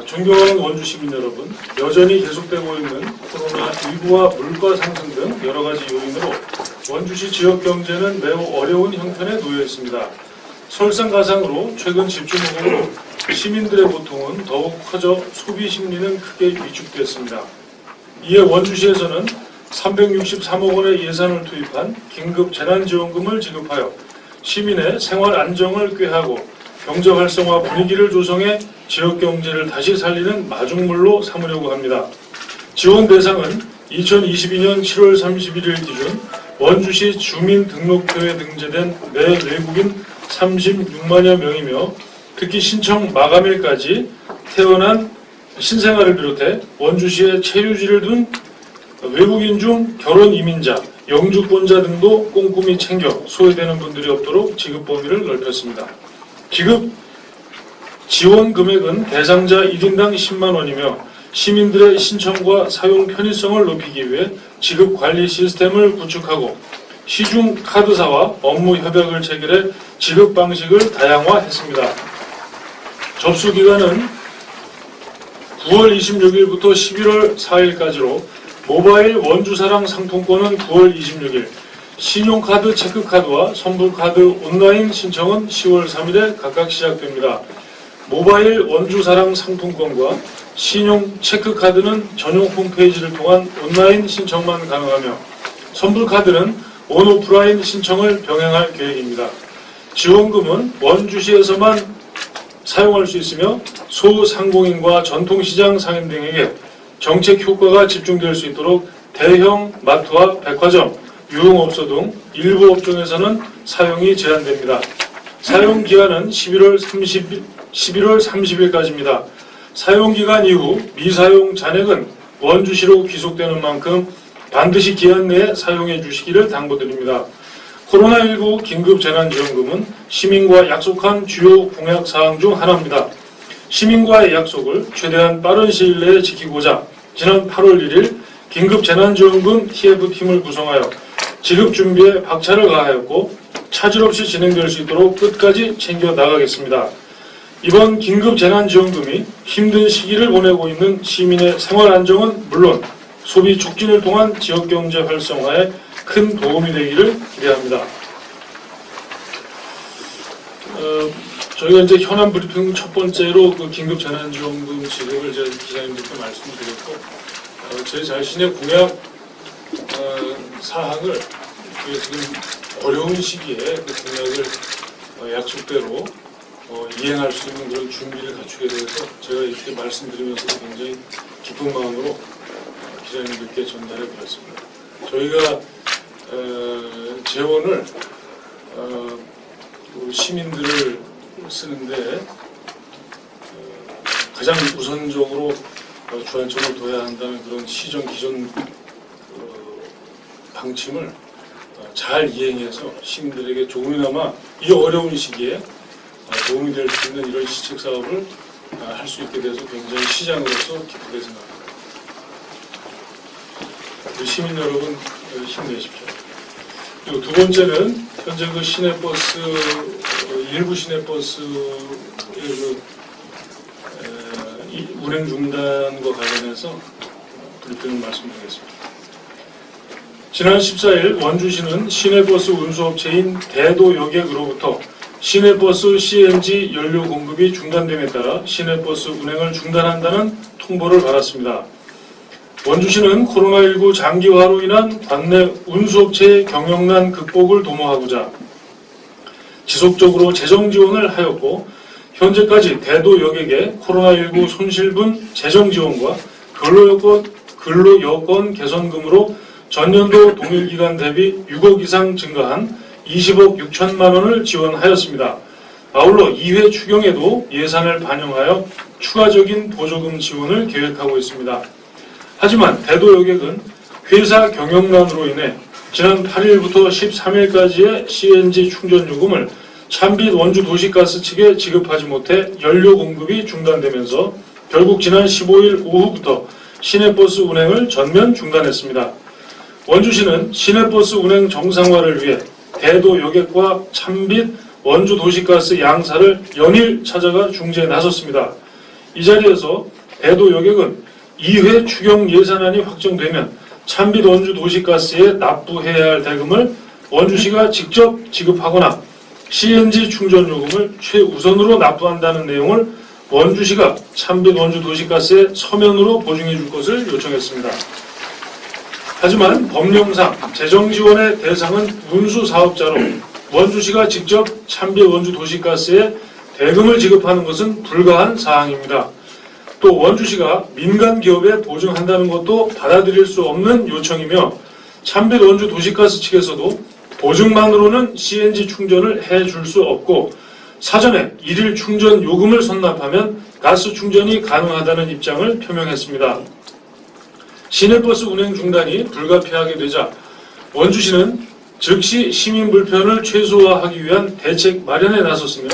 존경하는 원주 시민 여러분, 여전히 계속되고 있는 코로나19와 물가 상승 등 여러 가지 요인으로 원주시 지역 경제는 매우 어려운 형편에 놓여 있습니다. 설상가상으로 최근 집중호우로 시민들의 고통은 더욱 커져 소비 심리는 크게 위축됐습니다. 이에 원주시에서는 363억 원의 예산을 투입한 긴급 재난지원금을 지급하여 시민의 생활 안정을 꾀하고 경제 활성화 분위기를 조성해 지역 경제를 다시 살리는 마중물로 삼으려고 합니다. 지원 대상은 2022년 7월 31일 기준 원주시 주민등록표에 등재된 내 외국인 36만여 명이며 특히 신청 마감일까지 태어난 신생아를 비롯해 원주시에 체류지를 둔 외국인 중 결혼 이민자, 영주권자 등도 꼼꼼히 챙겨 소외되는 분들이 없도록 지급 범위를 넓혔습니다. 지급 지원 금액은 대상자 1인당 10만 원이며 시민들의 신청과 사용 편의성을 높이기 위해 지급 관리 시스템을 구축하고 시중 카드사와 업무 협약을 체결해 지급 방식을 다양화했습니다. 접수 기간은 9월 26일부터 11월 4일까지로 모바일 원주사랑 상품권은 9월 26일, 신용카드, 체크카드와 선불카드 온라인 신청은 10월 3일에 각각 시작됩니다. 모바일 원주사랑 상품권과 신용 체크카드는 전용 홈페이지를 통한 온라인 신청만 가능하며 선불카드는 온오프라인 신청을 병행할 계획입니다. 지원금은 원주시에서만 사용할 수 있으며 소상공인과 전통시장 상인 등에게 정책 효과가 집중될 수 있도록 대형 마트와 백화점, 유흥업소 등 일부 업종에서는 사용이 제한됩니다. 사용기간은 11월 30일까지입니다. 사용기간 이후 미사용 잔액은 원주시로 귀속되는 만큼 반드시 기한 내에 사용해 주시기를 당부드립니다. 코로나19 긴급재난지원금은 시민과 약속한 주요 공약사항 중 하나입니다. 시민과의 약속을 최대한 빠른 시일 내에 지키고자 지난 8월 1일 긴급재난지원금 TF팀을 구성하여 지급 준비에 박차를 가하였고 차질 없이 진행될 수 있도록 끝까지 챙겨 나가겠습니다. 이번 긴급재난지원금이 힘든 시기를 보내고 있는 시민의 생활 안정은 물론 소비 촉진을 통한 지역경제 활성화에 큰 도움이 되기를 기대합니다. 저희가 이제 현안 브리핑 첫 번째로 그 긴급재난지원금 지급을 제가 기자님들께 말씀드렸고, 제 자신의 공약 사항을 지금 어려운 시기에 그 공약을 약속대로 이행할 수 있는 그런 준비를 갖추게 되어서 제가 이렇게 말씀드리면서 굉장히 기쁜 마음으로 기자님들께 전달해 드렸습니다. 저희가 재원을 시민들을 쓰는데 가장 우선적으로 주안점을 둬야 한다는 그런 시정 기존 방침을 잘 이행해서 시민들에게 조금이나마 이 어려운 시기에 도움이 될 수 있는 이런 시책 사업을 할 수 있게 돼서 굉장히 시장으로서 기쁘게 생각합니다. 우리 시민 여러분 힘내십시오. 그리고 두 번째는 현재 그 시내버스 일부 시내버스의 그 운행 중단과 관련해서 브리핑을 말씀드리겠습니다. 지난 14일 원주시는 시내버스 운수업체인 대도여객으로부터 시내버스 CNG 연료 공급이 중단됨에 따라 시내버스 운행을 중단한다는 통보를 받았습니다. 원주시는 코로나19 장기화로 인한 관내 운수업체의 경영난 극복을 도모하고자 지속적으로 재정 지원을 하였고 현재까지 대도여객의 코로나19 손실분 재정 지원과 근로여건 개선금으로 전년도 동일기간 대비 6억 이상 증가한 20억 6천만 원을 지원하였습니다. 아울러 2회 추경에도 예산을 반영하여 추가적인 보조금 지원을 계획하고 있습니다. 하지만 대도여객은 회사 경영난으로 인해 지난 8일부터 13일까지의 CNG 충전 요금을 찬빛 원주도시가스 측에 지급하지 못해 연료 공급이 중단되면서 결국 지난 15일 오후부터 시내버스 운행을 전면 중단했습니다. 원주시는 시내버스 운행 정상화를 위해 대도여객과 찬빛 원주도시가스 양사를 연일 찾아가 중재에 나섰습니다. 이 자리에서 대도 여객은 2회 추경 예산안이 확정되면 찬빛 원주 도시가스에 납부해야 할 대금을 원주시가 직접 지급하거나 CNG 충전 요금을 최우선으로 납부한다는 내용을 원주시가 찬빛 원주 도시가스에 서면으로 보증해 줄 것을 요청했습니다. 하지만 법령상 재정지원의 대상은 운수 사업자로 원주시가 직접 찬빛 원주 도시가스에 대금을 지급하는 것은 불가한 사항입니다. 또 원주시가 민간 기업에 보증한다는 것도 받아들일 수 없는 요청이며 찬빛 원주 도시가스 측에서도 보증만으로는 CNG 충전을 해줄 수 없고 사전에 일일 충전 요금을 선납하면 가스 충전이 가능하다는 입장을 표명했습니다. 시내버스 운행 중단이 불가피하게 되자 원주시는 즉시 시민 불편을 최소화하기 위한 대책 마련에 나섰으며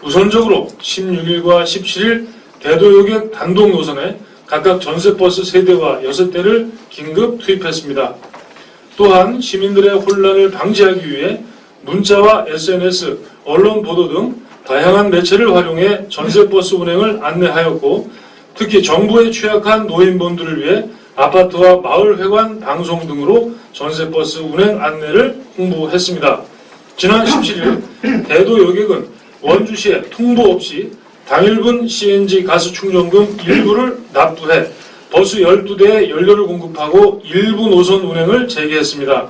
우선적으로 16일과 17일 대도 여객 단독 노선에 각각 전세버스 3대와 6대를 긴급 투입했습니다. 또한 시민들의 혼란을 방지하기 위해 문자와 SNS, 언론 보도 등 다양한 매체를 활용해 전세버스 운행을 안내하였고 특히 정부에 취약한 노인분들을 위해 아파트와 마을회관 방송 등으로 전세버스 운행 안내를 홍보했습니다. 지난 17일 대도 여객은 원주시에 통보 없이 당일분 CNG 가스 충전금 일부를 납부해 버스 12대에 연료를 공급하고 일부 노선 운행을 재개했습니다.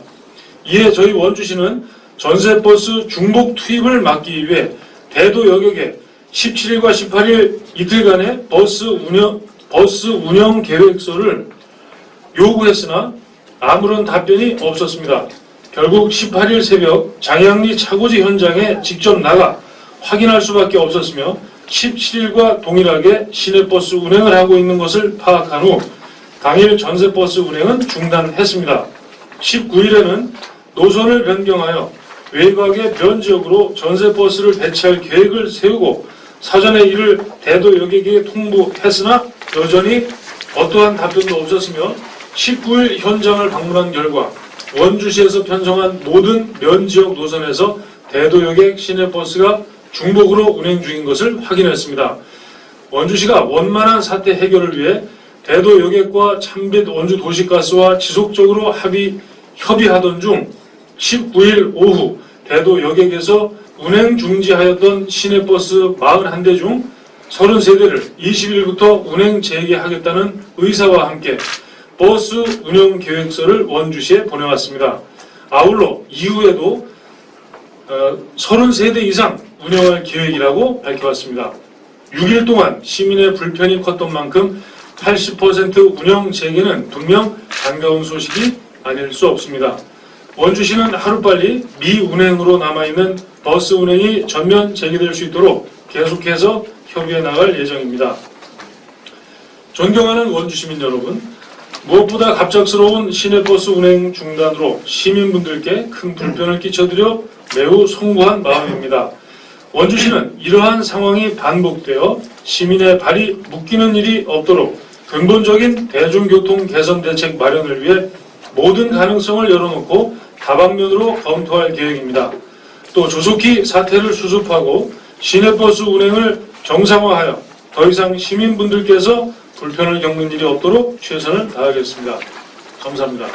이에 저희 원주시는 전세버스 중복 투입을 막기 위해 대도 여객에 17일과 18일 이틀간의 버스 운영 계획서를 요구했으나 아무런 답변이 없었습니다. 결국 18일 새벽 장양리 차고지 현장에 직접 나가 확인할 수밖에 없었으며 17일과 동일하게 시내버스 운행을 하고 있는 것을 파악한 후 당일 전세버스 운행은 중단했습니다. 19일에는 노선을 변경하여 외곽의 변지역으로 전세버스를 배치할 계획을 세우고 사전에 이를 대도 여객에게 통보했으나 여전히 어떠한 답변도 없었으며 19일 현장을 방문한 결과 원주시에서 편성한 모든 면지역 노선에서 대도 여객 시내버스가 중복으로 운행 중인 것을 확인했습니다. 원주시가 원만한 사태 해결을 위해 대도 여객과 찬빛 원주 도시가스와 지속적으로 협의하던 중 19일 오후 대도 여객에서 운행 중지하였던 시내버스 41대 중 33대를 20일부터 운행 재개하겠다는 의사와 함께 버스 운영 계획서를 원주시에 보내왔습니다. 아울러 이후에도 33대 이상 운영할 계획이라고 밝혀왔습니다. 6일 동안 시민의 불편이 컸던 만큼 80% 운영 재개는 분명 반가운 소식이 아닐 수 없습니다. 원주시는 하루빨리 미운행으로 남아있는 버스 운행이 전면 재개될 수 있도록 계속해서 협의해 나갈 예정입니다. 존경하는 원주시민 여러분, 무엇보다 갑작스러운 시내버스 운행 중단으로 시민분들께 큰 불편을 끼쳐드려 매우 송구한 마음입니다. 원주시는 이러한 상황이 반복되어 시민의 발이 묶이는 일이 없도록 근본적인 대중교통 개선 대책 마련을 위해 모든 가능성을 열어놓고 다방면으로 검토할 계획입니다. 또 조속히 사태를 수습하고 시내버스 운행을 정상화하여 더 이상 시민분들께서 불편을 겪는 일이 없도록 최선을 다하겠습니다. 감사합니다.